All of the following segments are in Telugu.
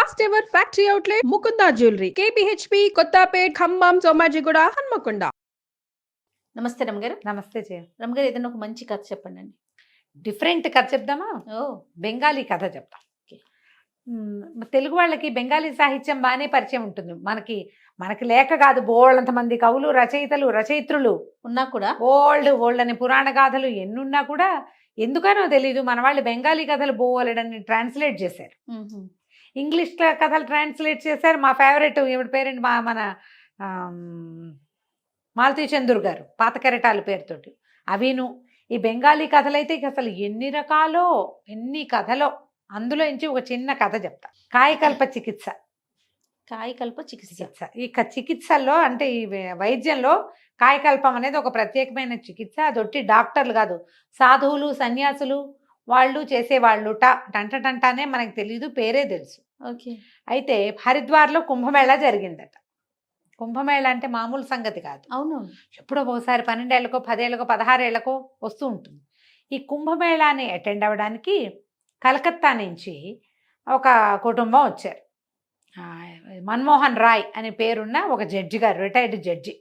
First ever factory outlet Mukunda jewellery KPHB Kothapet Khammam Somajiguda Hanamkonda. నమస్తే రమగారు. నమస్తే జయ. రమగారు, ఏదైనా ఒక మంచి కథ చెప్పండి. డిఫరెంట్ కథ చెప్దామా? ఓ బెంగాలీ కథ చెప్తాం. ఓకే. తెలుగు వాళ్ళకి బెంగాలీ సాహిత్యం బాగానే పరిచయం ఉంటుంది. మనకి మనకి లేక కాదు, బోళ్ళంత మంది కవులు, రచయితలు, రచయిత్రులు ఉన్నా కూడా ఓల్డ్ అని పురాణ గాథలు ఎన్నున్నా కూడా ఎందుకనో తెలీదు మన వాళ్ళు బెంగాలీ కథలు బోలెడని ట్రాన్స్లేట్ చేశారు. ఇంగ్లీష్ కథలు ట్రాన్స్లేట్ చేశారు. మా ఫేవరెట్ ఈవిడ పేరెంట్ మన మాలతీ చందూర్ గారు, పాత కెరటాల పేరుతోటి అవిను. ఈ బెంగాలీ కథలైతే ఇక అసలు ఎన్ని రకాలో, ఎన్ని కథలో. అందులో నుంచి ఒక చిన్న కథ చెప్తా. కాయకల్ప చికిత్స. కాయకల్ప చికిత్స. ఈ చికిత్సల్లో అంటే ఈ వైద్యంలో కాయకల్పం అనేది ఒక ప్రత్యేకమైన చికిత్స. అదొట్టి డాక్టర్లు కాదు, సాధువులు, సన్యాసులు వాళ్ళు చేసేవాళ్ళు. టంటనే మనకు తెలీదు, పేరే తెలుసు. ఓకే. అయితే హరిద్వార్లో కుంభమేళా జరిగిందట. కుంభమేళా అంటే మామూలు సంగతి కాదు. అవును. ఎప్పుడో ఒకసారి 12 ఏళ్ళకో 10 ఏళ్ళకో 16 ఏళ్ళకో వస్తూ ఉంటుంది. ఈ కుంభమేళాని అటెండ్ అవ్వడానికి కలకత్తా నుంచి ఒక కుటుంబం వచ్చారు. మన్మోహన్ రాయ్ అనే పేరున్న ఒక జడ్జి గారు, రిటైర్డ్ జడ్జి.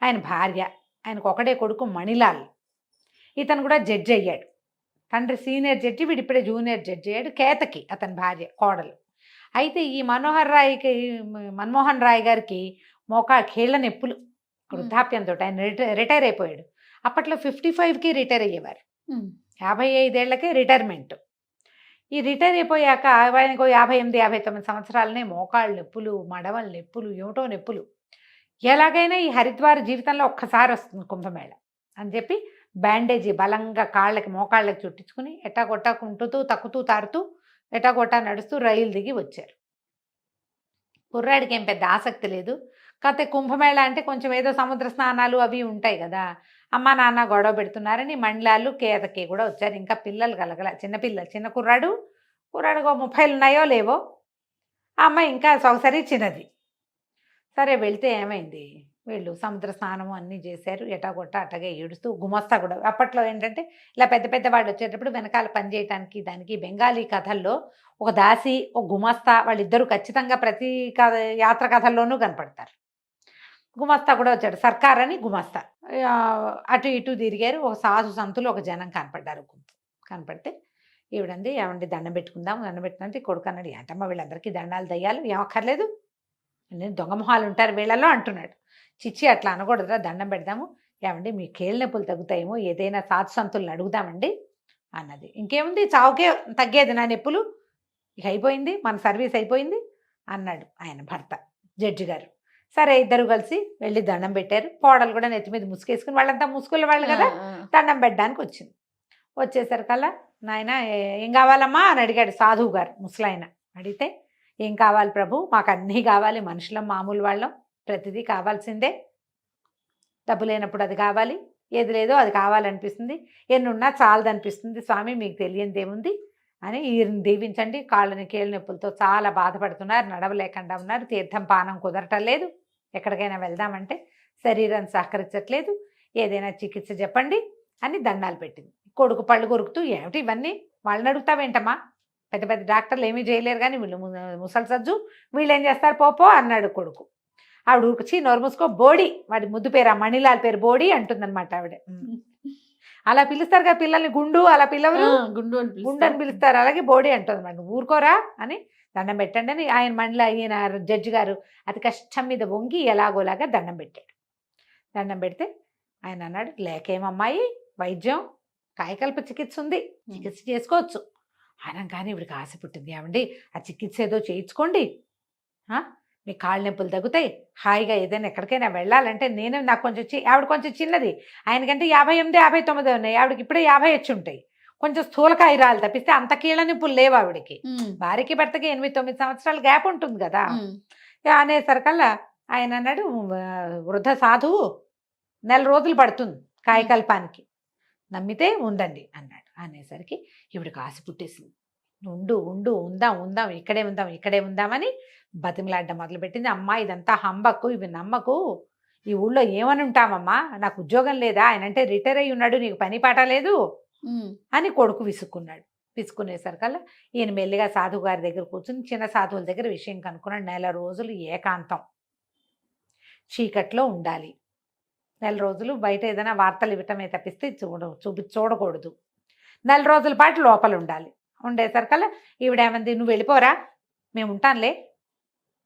ఆయన భార్య, ఆయనకు ఒకడే కొడుకు మణిలాల్. ఇతను కూడా జడ్జి అయ్యాడు. తండ్రి సీనియర్ జడ్జి, వీడు ఇప్పుడే జూనియర్ జడ్జి అయ్యాడు. కేతకి అతని భార్య, కోడలు. అయితే ఈ మన్మోహన్ రాయ్ గారికి కీళ్ళ నొప్పులు, వృద్ధాప్యంతో ఆయన రిటైర్ అయిపోయాడు. అప్పట్లో 55కి రిటైర్ అయ్యేవారు. 55 ఏళ్లకే రిటైర్మెంట్. ఈ రిటైర్ అయిపోయాక ఆయనకు 58, 59 సంవత్సరాలనే మోకాళ్ళ నొప్పులు, మడవల నొప్పులు, ఏమిటో నొప్పులు. ఎలాగైనా ఈ హరిద్వార్ జీవితంలో ఒక్కసారి వస్తుంది కుంభమేళ అని చెప్పి బ్యాండేజీ బలంగా కాళ్ళకి, మోకాళ్ళకి చుట్టించుకుని ఎట్టాగొట్టా కుంటుతూ తక్కుతూ తారుతూ ఎటాగొట్టా నడుస్తూ రైలు దిగి వచ్చారు. కుర్రాడికి ఏం పెద్ద ఆసక్తి లేదు. కాకపోతే కుంభమేళ అంటే కొంచెం ఏదో సముద్ర స్నానాలు అవి ఉంటాయి కదా. అమ్మ నాన్న గొడవ పెడుతున్నారని మండలాలు, కేతకి కూడా వచ్చారు. ఇంకా పిల్లలు కలగల, చిన్న కుర్రాడు 30 ఉన్నాయో లేవో. ఆ అమ్మాయి ఇంకా సొగసరి చిన్నది. సరే వెళ్తే ఏమైంది, వీళ్ళు సముద్ర స్నానం అన్నీ చేశారు. ఎటాగొట్ట అట్టగే ఏడుస్తూ, గుమస్తా కూడా. అప్పట్లో ఏంటంటే ఇలా పెద్ద పెద్ద వాళ్ళు వచ్చేటప్పుడు వెనకాల పని చేయడానికి దానికి బెంగాలీ కథల్లో ఒక దాసి, ఒక గుమస్తా, వాళ్ళిద్దరూ ఖచ్చితంగా ప్రతి యాత్ర కథల్లోనూ కనపడతారు. గుమస్తా కూడా వచ్చాడు, సర్కార్ అని గుమస్తా. అటు ఇటు తిరిగారు. ఒక సాధు సంతులు, ఒక జనం కనపడ్డారు. కనపడితే ఈవిడంది, ఏమండి దండం పెట్టుకుందాం, దండం పెట్టినంటే కొడుకు అన్నాడు. ఏంటమ్మా వీళ్ళందరికీ దండాలు దయ్యాలు ఏమక్కర్లేదు, నేను దొంగ మొహాలు ఉంటారు వీళ్ళలో అంటున్నాడు. చిచ్చి అట్లా అనకూడదురా, దండం పెడదాము. ఏమండి మీ కీళ్ళ నొప్పులు తగ్గుతాయేమో, ఏదైనా సాధు సంతులను అడుగుదామండి అన్నది. ఇంకేముంది, చావుకే తగ్గేది నా నొప్పులు, ఇక అయిపోయింది, మన సర్వీస్ అయిపోయింది అన్నాడు ఆయన భర్త, జడ్జి గారు. సరే ఇద్దరు కలిసి వెళ్ళి దండం పెట్టారు. కోడలు కూడా నెత్తి మీద ముసుకేసుకుని, వాళ్ళంతా ముసుగుల వాళ్ళు కదా, దండం పెట్టడానికి వచ్చింది. వచ్చేసరికల్లా నాయన ఏం కావాలమ్మా అని అడిగాడు సాధువు గారు, ముసలాయన. అడిగితే ఏం కావాలి ప్రభు, మాకు అన్నీ కావాలి, మనుషులం మామూలు వాళ్ళం, ప్రతిదీ కావాల్సిందే. డబ్బు లేనప్పుడు అది కావాలి, ఏది లేదో అది కావాలనిపిస్తుంది, ఎన్నున్నా చాలదనిపిస్తుంది. స్వామి మీకు తెలియంది ఏముంది అని ఈయన దీవించండి. కాళ్ళని కీళ్ళ నొప్పులతో చాలా బాధపడుతున్నారు, నడవలేకుండా ఉన్నారు, తీర్థం పానం కుదరటం లేదు, ఎక్కడికైనా వెళ్దామంటే శరీరం సహకరించట్లేదు, ఏదైనా చికిత్స చెప్పండి అని దండాలు పెట్టింది. కొడుకు పళ్ళు కొరుకుతూ, ఏమిటి ఇవన్నీ, వాళ్ళని అడుగుతావేంటమ్మా, పెద్ద పెద్ద డాక్టర్లు ఏమీ చేయలేరు కానీ వీళ్ళు ముసలి సజ్జు, వీళ్ళు ఏం చేస్తారు పోపో అన్నాడు కొడుకు. ఆవిడ ఉరిచి నోరు మూసుకో, బోడి, వాడి ముద్దు పేరు ఆ మణిలాల్ పేరు బోడి అంటుందన్నమాట ఆవిడ. అలా పిలుస్తారు కదా పిల్లల్ని, గుండు అలా పిల్లవరు, గుండు అని పిలుస్తారు, అలాగే బోడి అంటుంది అన్నమాట. ఊరుకోరా అని దండం పెట్టండి అని ఈయన జడ్జి గారు అతి కష్టం మీద వంగి ఎలాగోలాగా దండం పెట్టాడు. దండం పెడితే ఆయన అన్నాడు, లేకేమమ్మాయి వైద్యం, కాయకల్ప చికిత్స ఉంది, చికిత్స చేసుకోవచ్చు అనగానే ఇవిడికి ఆశ పుట్టింది. ఏమండి ఆ చికిత్స ఏదో చేయించుకోండి, మీ కాళ్ళ నొప్పులు తగ్గుతాయి, హాయిగా ఏదైనా ఎక్కడికైనా వెళ్ళాలంటే. నాకు కొంచెం ఆవిడ కొంచెం చిన్నది, ఆయనకంటే 58, 59 ఉన్నాయి, ఆవిడకి ఇప్పుడే 50 వచ్చి ఉంటాయి. కొంచెం స్థూలకాయ రాళ్ళు తప్పిస్తే అంత కీళ్ళ నొప్పులు లేవు ఆవిడకి. భార్యకి భర్తకి 8, 9 సంవత్సరాల గ్యాప్ ఉంటుంది కదా. అనేసరికల్లా ఆయన అన్నాడు, వృద్ధ సాధువు 4 రోజులు పడుతుంది కాయకల్పానికి, నమ్మితే ఉండండి అన్నాడు. అనేసరికి ఇవిడికి ఆశ పుట్టేసింది. ఉందాం ఇక్కడే ఉందామని బతిమలాడ్డం మొదలుపెట్టింది. అమ్మా ఇదంతా హంబకు, ఇవి నమ్మకు, ఈ ఊళ్ళో ఏమని ఉంటామమ్మా, నాకు ఉద్యోగం లేదా, ఆయన అంటే రిటైర్ అయ్యి ఉన్నాడు, నీకు పని పాట లేదు అని కొడుకు విసుక్కున్నాడు. పిసుకునేసరికల్లా ఈయన మెల్లిగా సాధువు గారి దగ్గర కూర్చుని చిన్న సాధువుల దగ్గర విషయం కనుక్కున్నాడు. 1 రోజులు ఏకాంతం, చీకట్లో ఉండాలి. 1 రోజులు బయట ఏదైనా వార్తలు ఇవ్వటమే తప్పిస్తే చూడకూడదు. 1 రోజుల పాటు లోపల ఉండాలి. ఉండేసరికల్లా ఈవిడేమంది, నువ్వు వెళ్ళిపోరా, మేము ఉంటానులే,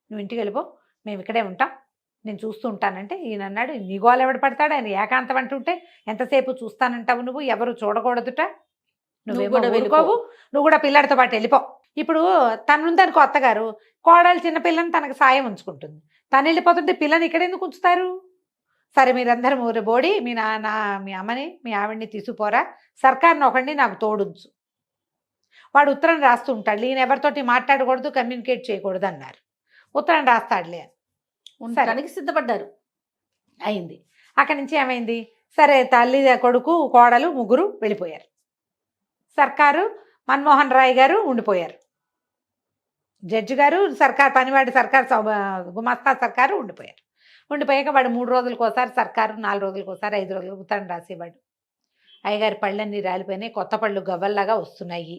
నువ్వు ఇంటికి వెళ్ళిపో, మేము ఇక్కడే ఉంటాం, నేను చూస్తూ ఉంటానంటే ఈయన అన్నాడు, నీ గోలు ఎవడు పడతాడు, ఆయన ఏకాంతం అంటుంటే ఎంతసేపు చూస్తానంటావు, నువ్వు ఎవరు చూడకూడదుట, నువ్వేమో కూడా వెళ్ళిపోవు, నువ్వు కూడా పిల్లడితో పాటు వెళ్ళిపో. ఇప్పుడు తనుందనుకో అత్తగారు, కోడలు చిన్న పిల్లని తనకు సాయం ఉంచుకుంటుంది, తను వెళ్ళిపోతుంటే పిల్లని ఇక్కడ ఎందుకు ఉంచుతారు? సరే మీరందరూ ఊరి బోడి మీ నాన్న మీ అమ్మని మీ ఆవిడ్ని తీసుకుపోరా, సర్కార్ని ఒకడిని నాకు తోడుంచు. వాడు ఉత్తరం రాస్తూ ఉంటాడు, ఈయన ఎవరితోటి మాట్లాడకూడదు, కమ్యూనికేట్ చేయకూడదు అన్నారు. ఉత్తరం రాస్తాడులే అని ఉండడానికి సిద్ధపడ్డారు. అయింది. అక్కడి నుంచి ఏమైంది, సరే తల్లి కొడుకు కోడలు ముగ్గురు వెళ్ళిపోయారు. సర్కారు మన్మోహన్ రాయ్ గారు ఉండిపోయారు, జడ్జి గారు సర్కార్ పనివాడి సర్కార్ గుమాస్తా సర్కారు ఉండిపోయారు. ఉండిపోయాక వాడు 3 రోజులకు ఒకసారి సర్కారు, 4 రోజులకు ఒకసారి, 5 రోజులకు ఉత్తరం రాసేవాడు. అయ్యగారి పళ్ళన్నీ రాలిపోయినాయి, కొత్త పళ్ళు గవ్వల్లాగా వస్తున్నాయి,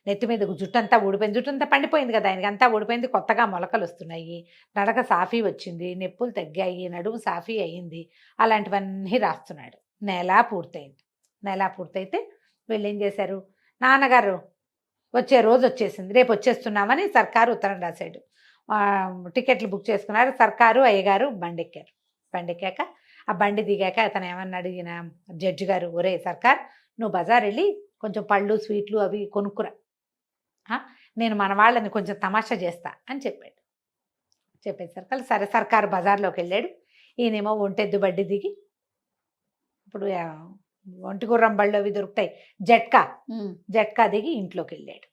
నెత్తి మీద జుట్టంతా ఊడిపోయింది, జుట్టంతా పండిపోయింది కదా ఆయనకి, అంతా ఊడిపోయింది, కొత్తగా మొలకలు వస్తున్నాయి, నడక సాఫీ వచ్చింది, నొప్పులు తగ్గాయి, నడుము సాఫీ అయ్యింది, అలాంటివన్నీ రాస్తున్నాడు. నెల పూర్తయితే వీళ్ళు ఏం చేశారు, నాన్నగారు వచ్చే రోజు వచ్చేసింది, రేపు వచ్చేస్తున్నామని సర్కారు ఉత్తరం రాశాడు. టికెట్లు బుక్ చేసుకున్నారు. సర్కారు అయ్యగారు బండెక్కాక ఆ బండి దిగాక అతను ఏమన్నాడు, ఈయన జడ్జి గారు, ఒరే సర్కార్, నువ్వు బజార్ వెళ్ళి కొంచెం పళ్ళు స్వీట్లు అవి కొనుక్కురా, నేను మన వాళ్ళని కొంచెం తమాషా చేస్తా అని చెప్పాడు. చెప్పేసరికి సరే సర్కారు బజార్లోకి వెళ్ళాడు. ఈయనేమో ఒంటెద్దు బండి దిగి, ఇప్పుడు ఒంటి గుర్రం బళ్ళు అవి దొరుకుతాయి, జట్కా దిగి ఇంట్లోకి వెళ్ళాడు.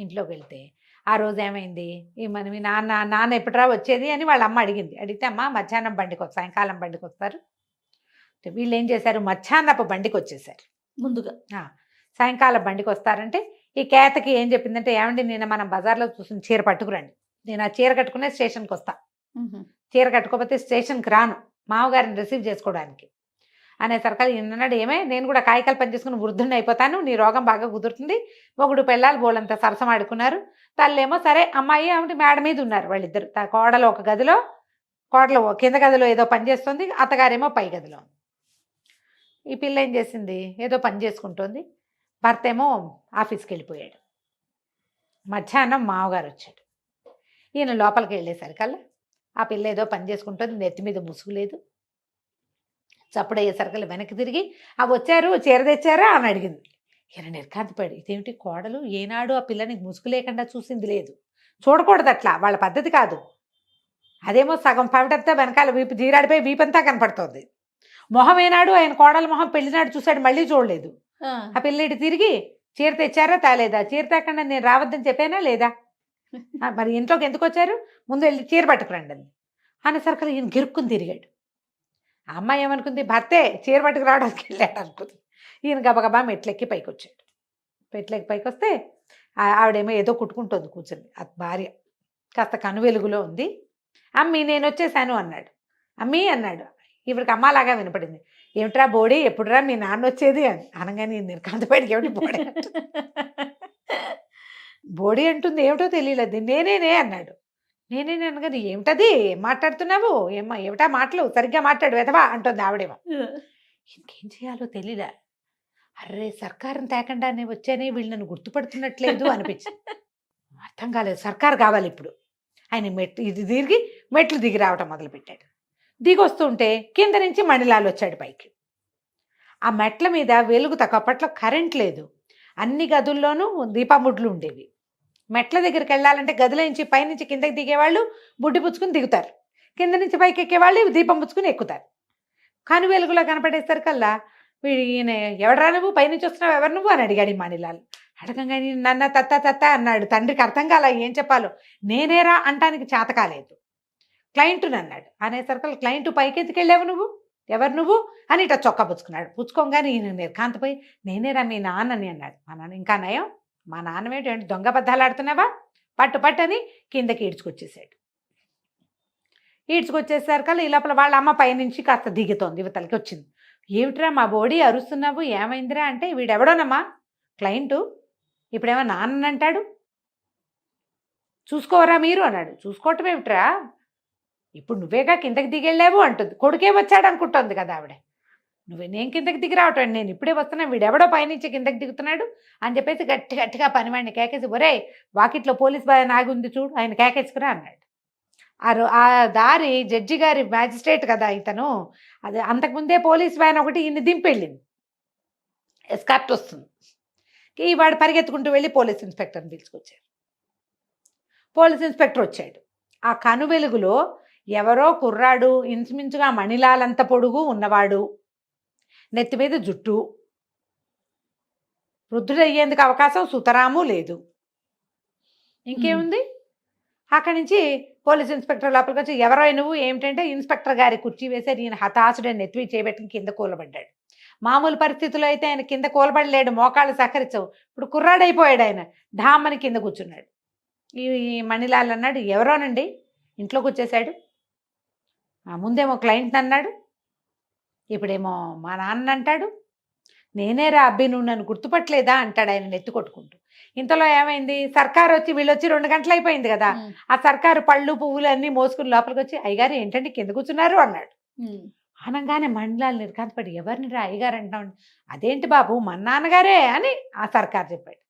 ఇంట్లోకి వెళ్తే ఆ రోజు ఏమైంది, మీ నాన్న ఎప్పుడురా వచ్చేది అని వాళ్ళ అమ్మ అడిగితే, అమ్మ మధ్యాహ్నం బండికి వస్తారు, సాయంకాలం బండికి వస్తారు. వీళ్ళు ఏం చేశారు, మధ్యాహ్నపు బండికి వచ్చేసారు. ముందుగా సాయంకాలం బండికి వస్తారంటే ఈ కేతకి ఏం చెప్పిందంటే, ఏమండి నేను మనం బజార్లో చూసిన చీర పట్టుకురండి, నేను ఆ చీర కట్టుకునే స్టేషన్కి వస్తా, చీర కట్టుకోకపోతే స్టేషన్కి రాను మామగారిని రిసీవ్ చేసుకోవడానికి అనేసరికి ఈయనన్నాడు, ఏమే నేను కూడా కాయకాలు పనిచేసుకుని వృద్ధుని అయిపోతాను, నీ రోగం బాగా కుదురుతుంది. మొగుడు పెళ్ళాలు బోళ్ళంతా సరసమాడుకున్నారు. తల్లేమో సరే అమ్మాయి ఆమె మేడ మీద ఉన్నారు వాళ్ళిద్దరు, కోడలు ఒక గదిలో, కోడలు కింద గదిలో ఏదో పని చేస్తుంది, అత్తగారేమో పై గదిలో. ఈ పిల్ల ఏం చేసింది, ఏదో పని చేసుకుంటుంది, భర్త ఏమో ఆఫీస్కి వెళ్ళిపోయాడు. మధ్యాహ్నం మామగారు వచ్చాడు. ఈయన లోపలికి వెళ్ళేసరికల్లా ఆ పిల్ల ఏదో పని చేసుకుంటుంది, నెత్తి మీద ముసుగు లేదు. చప్పుడయ్యేసరికల్లా వెనక్కి తిరిగి, అవి వచ్చారు చీర తెచ్చారా అని అడిగింది. ఈయన నిర్కాంతపడి, ఇదేమిటి కోడలు ఏనాడు ఆ పిల్లని ముసుగు లేకుండా చూసింది లేదు, చూడకూడదు అట్లా, వాళ్ళ పద్ధతి కాదు. అదేమో సగం పవిటంతా వెనకాల వీపు జీరాడిపోయి వీపంతా కనపడుతుంది. మొహం ఏనాడు ఆయన కోడల మొహం పెళ్లినాడు చూశాడు, మళ్ళీ చూడలేదు. ఆ పిల్లడి తిరిగి, చీర తెచ్చారా తాలేదా, చీర తేకుండా నేను రావద్దని చెప్పానా లేదా, మరి ఇంట్లోకి ఎందుకు వచ్చారు, ముందు వెళ్ళి చీర పట్టుకురండి అని అనేసరికి ఈయన గిరుక్కుని తిరిగాడు. ఆ అమ్మాయి ఏమనుకుంది, భర్తే చీర పట్టుకు రావడానికి వెళ్ళాడు అనుకుంది. ఈయన గబగబా మెట్లెక్కి పైకి వచ్చాడు. మెట్లెక్కి పైకి వస్తే ఆవిడేమో ఏదో కుట్టుకుంటుంది కూర్చొని, ఆ భార్య కాస్త కనువెలుగులో ఉంది. అమ్మి నేను వచ్చేసాను అన్నాడు. అమ్మీ అన్నాడు. ఇవిడికి అమ్మలాగా వినపడింది. ఏమిట్రా బోడీ, ఎప్పుడురా మీ నాన్న వచ్చేది అని అనగానే నిర్కాంతపడికి, ఏమిటి బోడీ బోడీ అంటుంది, ఏమిటో తెలియలేదు. నేనేనే అన్నాడు. నేనేనే అనగానే, ఏమిటది, ఏం మాట్లాడుతున్నావు, ఏమిటా మాటలు, సరిగ్గా మాట్లాడు వెధవా అంటుంది ఆవిడేమో. ఇంకేం చేయాలో తెలియలే. అర్రే సర్కారం తేకుండానే వచ్చానే, వీళ్ళు నన్ను గుర్తుపడుతున్నట్లేదు అనిపించింది. అర్థం కాలేదు, సర్కారు కావాలి ఇప్పుడు. ఆయన మెట్లు దిగి రావటం మొదలుపెట్టాడు. దిగి వస్తుంటే కింద నుంచి మణిలాల్ వచ్చాడు పైకి. ఆ మెట్ల మీద వెలుగు తక్కువ, అప్పట్లో కరెంట్ లేదు, అన్ని గదుల్లోనూ దీపముడ్లు ఉండేవి. మెట్ల దగ్గరికి వెళ్ళాలంటే గదిలో నుంచి పైనుంచి కిందకి దిగేవాళ్ళు బుడ్డి పుచ్చుకుని దిగుతారు, కింద నుంచి పైకి ఎక్కేవాళ్ళు దీపం పుచ్చుకుని ఎక్కుతారు. కను వెలుగులో కనపడేసరికల్లా ఈయన, ఎవడరా నువ్వు, పైనుంచి వస్తున్నావు, ఎవరు నువ్వు అని అడిగాడు ఈ మణిలాల్. అడగంగా నన్న తత్త అన్నాడు. తండ్రికి అర్థం కాల ఏం చెప్పాలో. నేనేరా అంటానికి చేత కాలేదు. క్లయింట్ని అన్నాడు. అనేసరికి క్లయింట్ పైకి ఎత్తుకెళ్ళావు నువ్వు, ఎవరు నువ్వు అని ఇట్లా చొక్కా పుచ్చుకున్నాడు. పుచ్చుకోగానే ఈయన నిర్కాంతపోయి, నేనేరా మీ నాన్నని అన్నాడు. మా నాన్న, ఇంకా నయం, మా నాన్నమేంటి దొంగ బద్దాలు ఆడుతున్నావా, పట్టు అని కిందకి ఈడ్చుకొచ్చేసాడు. ఈడ్చుకొచ్చేసరికల్లా ఈ లోపల వాళ్ళ అమ్మ పైనుంచి కాస్త దిగుతోంది, యువతలకి వచ్చింది. ఏమిట్రా మా బోడీ అరుస్తున్నావు, ఏమైందిరా అంటే, వీడెవడోనమ్మా క్లయింటు, ఇప్పుడేమో నాన్న అంటాడు. చూసుకోవరా మీరు అన్నాడు. చూసుకోవటం ఏమిట్రా, ఇప్పుడు నువ్వేగా కిందకి దిగెళ్ళావు అంటుంది. కొడుకే వచ్చాడు అనుకుంటుంది కదా ఆవిడ. నేను కిందకి దిగి రావటం, నేను ఇప్పుడే వస్తున్నా, వీడెవడో పైనుంచి కిందకి దిగుతున్నాడు అని చెప్పేసి గట్టిగా పనివాడిని కేకేసి, ఒరే వాకిట్లో పోలీస్ బాయ్ ఆగి ఉంది చూడు, ఆయన కేకేసుకురా అన్నాడు. ఆ దారి జడ్జి గారి మ్యాజిస్ట్రేట్ కదా ఇతను, అది అంతకుముందే పోలీస్ వ్యాన్ ఒకటి ఈయన్ని దింపెళ్ళింది, ఎస్కార్ట్ వస్తుంది. ఈ వాడు పరిగెత్తుకుంటూ వెళ్ళి పోలీస్ ఇన్స్పెక్టర్ని పిలుచుకొచ్చారు. పోలీస్ ఇన్స్పెక్టర్ వచ్చాడు. ఆ కను వెలుగులో ఎవరో కుర్రాడు, ఇంచుమించుగా మణిలాలంత పొడుగు ఉన్నవాడు, నెత్తి మీద జుట్టు, వృద్ధుడయ్యేందుకు అవకాశం సుతరాము లేదు. ఇంకేముంది? అక్కడి నుంచి పోలీస్ ఇన్స్పెక్టర్ లోపలికి వచ్చి, ఎవరో నువ్వు ఏమిటంటే, ఇన్స్పెక్టర్ గారి కుర్చీ వేశారు. ఈయన హతాశుడని నెత్తివి చేయబెట్టుకుని కింద కూలబడ్డాడు. మామూలు పరిస్థితుల్లో అయితే ఆయన కింద కూలబడలేడు, మోకాళ్ళు సహకరించవు. ఇప్పుడు కుర్రాడైపోయాడు ఆయన, ఢామ్మని కింద కూర్చున్నాడు. ఈ మణిలాల్ అన్నాడు, ఎవరోనండి, ఇంట్లోకి వచ్చేసాడు. ముందేమో క్లయింట్ అన్నాడు, ఇప్పుడేమో మా నాన్న అంటాడు. నేనేరా అబ్బి, నువ్వు నన్ను గుర్తుపట్టలేదా అంటాడు ఆయన నెత్తి కొట్టుకుంటూ. ఇంతలో ఏమైంది, సర్కారు వచ్చి, వీళ్ళు వచ్చి 2 గంటలు అయిపోయింది కదా. ఆ సర్కారు పళ్ళు పువ్వులు అన్నీ మోసుకుని లోపలికి వచ్చి, అయ్యగారు ఏంటంటే కింద కూర్చున్నారు అన్నాడు. అనగానే మండలాలు నిర్ఘాంతపడి, ఎవరిని రా అయ్యగారు అంటాం. అదేంటి బాబు, మన నాన్నగారే అని ఆ సర్కారు చెప్పాడు.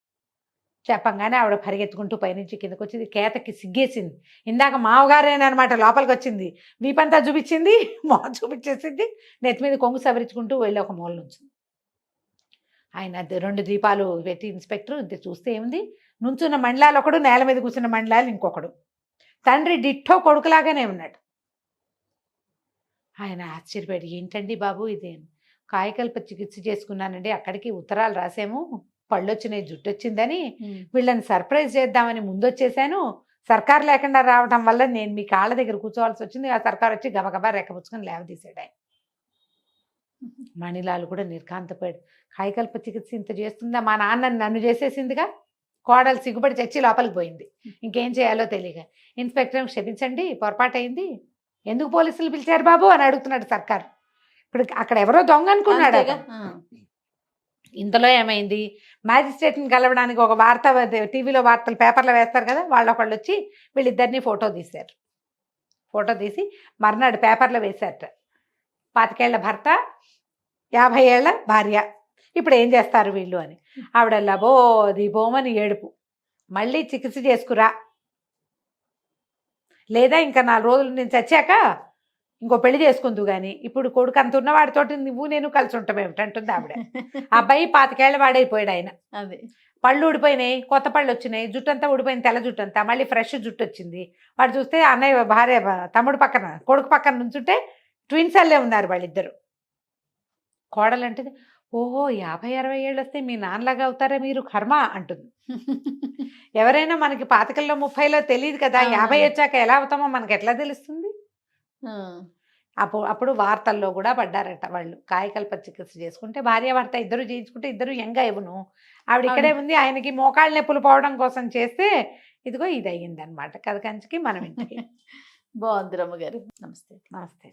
చెప్పంగానే ఆవిడ పరిగెత్తుకుంటూ పైనుంచి కిందకు వచ్చింది. కేతకి సిగ్గేసింది. ఇందాక మావగారేనమాట లోపలికి వచ్చింది, వీపంతా చూపించింది, మొహం చూపించేసింది, నెత్తి మీద కొంగు సవరించుకుంటూ వెళ్ళి ఒక మూల నుంచి ఆయన 2 దీపాలు పెట్టి ఇన్స్పెక్టర్ చూస్తే ఏముంది, నుంచున్న మండలాలు ఒకడు, నేల మీద కూర్చున్న మండలాలు ఇంకొకడు. తండ్రి డిట్టో కొడుకులాగానే ఉన్నాడు. ఆయన ఆశ్చర్యపోయాడు, ఏంటండి బాబు ఇదే, కాయకల్ప చికిత్స చేసుకున్నానండి, అక్కడికి ఉత్తరాలు రాసాము, పళ్ళు వచ్చినాయి, జుట్టు వచ్చిందని, వీళ్ళని సర్ప్రైజ్ చేద్దామని ముందొచ్చేసాను. సర్కారు లేకుండా రావడం వల్ల నేను మీ కాళ్ళ దగ్గర కూర్చోవాల్సి వచ్చింది. ఆ సర్కారు వచ్చి గబగబా రెక్కపుచ్చుకొని లేవదీశాడు ఆయన. మణిలాల్ కూడా నిర్ఘాంతపోయాడు. కాయకల్ప చికిత్స ఇంత చేస్తుందా, మా నాన్న నన్ను చేసేసిందిగా. కోడలు సిగ్గుపడి చచ్చి లోపలికి పోయింది. ఇంకేం చేయాలో తెలియక ఇన్స్పెక్టర్, క్షమించండి పొరపాటు అయింది, ఎందుకు పోలీసులు పిలిచారు బాబు అని అడుగుతున్నాడు సర్కారు. ఇప్పుడు అక్కడ ఎవరో దొంగ అనుకున్నాడు. ఇంతలో ఏమైంది, మ్యాజిస్ట్రేట్ని కలవడానికి ఒక వార్త, టీవీలో వార్తలు పేపర్లో వేస్తారు కదా, వాళ్ళొకళ్ళు వచ్చి వీళ్ళిద్దరిని ఫోటో తీశారు. ఫోటో తీసి మర్నాడు పేపర్లో వేశారట. 25 ఏళ్ల భర్త, 50 ఏళ్ల భార్య, ఇప్పుడు ఏం చేస్తారు వీళ్ళు అని. ఆవిడ లబోది బోమని ఏడుపు. మళ్ళీ చికిత్స చేసుకురా, లేదా ఇంకా 4 రోజులు నేను చచ్చాక ఇంకో పెళ్లి చేసుకుందు కానీ, ఇప్పుడు కొడుకు అంత ఉన్నవాడితోటి నువ్వు నేను కలిసి ఉంటాం ఏమిటంటుంది ఆవిడ. అబ్బాయి 25 ఏళ్ల వాడైపోయాడు ఆయన. అదే పళ్ళు ఊడిపోయినాయి, కొత్త పళ్ళు వచ్చినాయి, జుట్టు అంతా ఊడిపోయింది, తెల్ల జుట్టు అంతా, మళ్ళీ ఫ్రెష్ జుట్టు వచ్చింది. వాడు చూస్తే అన్నయ్య భార్య, తమ్ముడు పక్కన, కొడుకు పక్కన నుంచుంటే ట్విన్స్ అల్లే ఉన్నారు వాళ్ళిద్దరు. కోడలంటే, ఓహో 50-60 ఏళ్ళు వస్తే మీ నాన్నలాగా అవుతారా మీరు, కర్మ అంటుంది. ఎవరైనా మనకి 25లో 30లో తెలియదు కదా, 50 వచ్చాక ఎలా అవుతామో మనకి ఎట్లా తెలుస్తుంది. అప్పుడు వార్తల్లో కూడా పడ్డారట వాళ్ళు. కాయకల్ప చికిత్స చేసుకుంటే భార్యాభర్త ఇద్దరు చేయించుకుంటే ఇద్దరు యంగ్ అయ్యను. ఆవిడ ఇక్కడే ఉంది, ఆయనకి మోకాళ్ళ నొప్పులు పోవడం కోసం చేస్తే ఇదిగో ఇది అయ్యింది అనమాట. కథ కంచికి మనం ఇంటికి. బాగుంది రమ్మగారు. నమస్తే. నమస్తే.